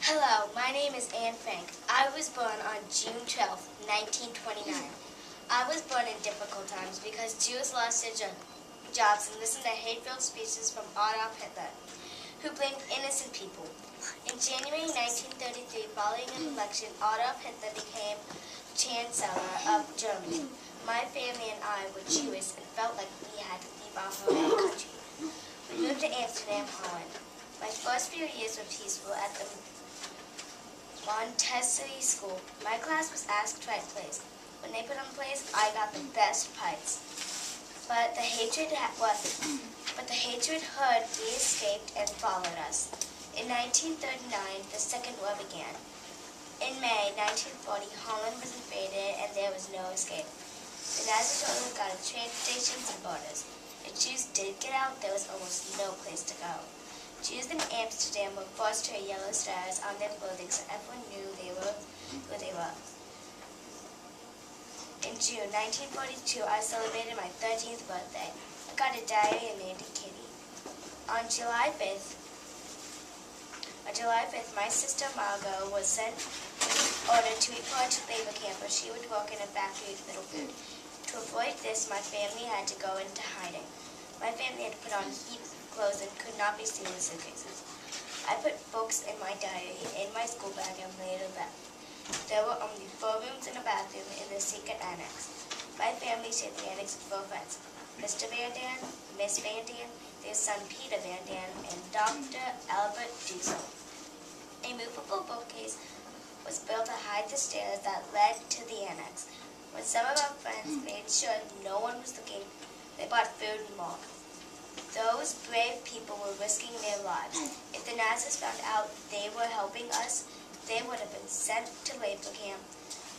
Hello, my name is Anne Frank. I was born on June 12, 1929. I was born in difficult times because Jews lost their jobs and listened to hate-filled speeches from Adolf Hitler, who blamed innocent people. In January 1933, following an election, Adolf Hitler became Chancellor of Germany. My family and I were Jewish and felt like we had to leave our home and country. We moved to Amsterdam, Holland. My first few years were peaceful at the Montessori school. My class was asked to write plays. When they put on plays, I got the best parts. But the hatred heard we escaped and followed us. In 1939, the Second War began. In May 1940, Holland was invaded and there was no escape. The Nazis only got to train stations and borders. If Jews did get out, there was almost no place to go. Jews in Amsterdam were forced to wear yellow stars on their clothing so everyone knew who they were. In June 1942, I celebrated my 13th birthday. I got a diary and named it Kitty. On July 5th, my sister Margot was sent ordered to report to labor camp where she would work in a factory with little food. To avoid this, my family had to go into hiding. My family had to put on heaps of clothes and could not be seen in suitcases. I put books in my diary in my school bag and later left. There were only 4 rooms and a bathroom in the secret annex. My family shared the annex with 4 friends: Mr. Van Daan, Miss Van Daan, their son Peter Van Daan, and Dr. Albert Dussel. A movable bookcase was built to hide the stairs that led to the annex. When some of our friends made sure no one was looking, they bought food and more. Those brave people were risking their lives. If the Nazis found out they were helping us, they would have been sent to labor camp.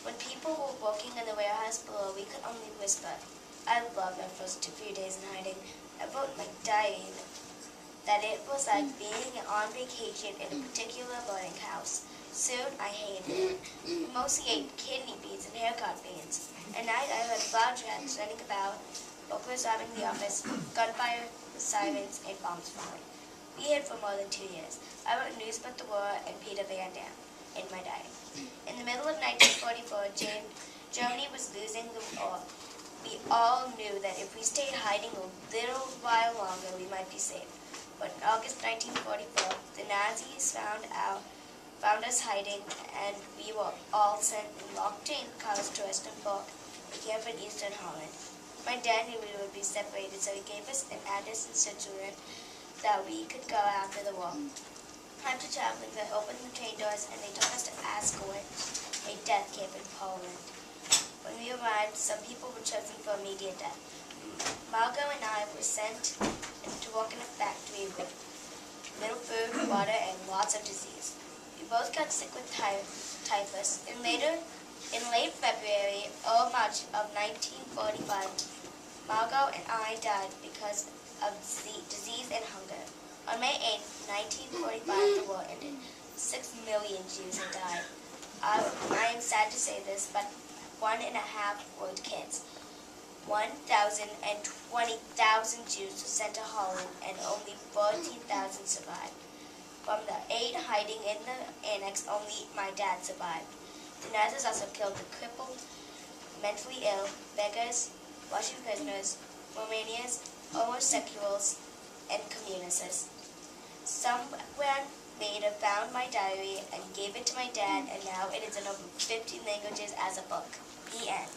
When people were working in the warehouse below, we could only whisper. I loved my first few days in hiding. I wrote in my diary that it was like being on vacation in a particular boarding house. Soon, I hated it. We mostly ate kidney beans and haircut beans. At night, I heard loud tracks running about, burglars robbing the office, gunfire, sirens, and bombs falling. We hid for more than 2 years. I wrote news about the war and Peter Van Daan in my diary. In the middle of 1944, Germany was losing the war. We all knew that if we stayed hiding a little while longer, we might be safe. But in August 1944, the Nazis found us hiding, and we were all sent in locked train cars to Westerbork, a camp in eastern Holland. My dad knew we would be separated, so he gave us an address in Switzerland that we could go after the war. After traveling, they opened the train doors and they took us to Ascot, a death camp in Poland. When we arrived, some people were chosen for immediate death. Margot and I were sent to work in a factory with little food, water, and lots of disease. We both got sick with typhus, and in late February or March of 1945, Margot and I died because of disease and hunger. On May 8, 1945, the war ended. 6 million Jews had died. I am sad to say this, but 1.5 were kids. 1,000 and 20,000 Jews were sent to Holland, and only 14,000 survived. From the 8 hiding in the annex, only my dad survived. The Nazis also killed the crippled, mentally ill, beggars, Russian prisoners, Romanians, homosexuals, and communists. Someone later found my diary and gave it to my dad, and now it is in over 50 languages as a book. The end.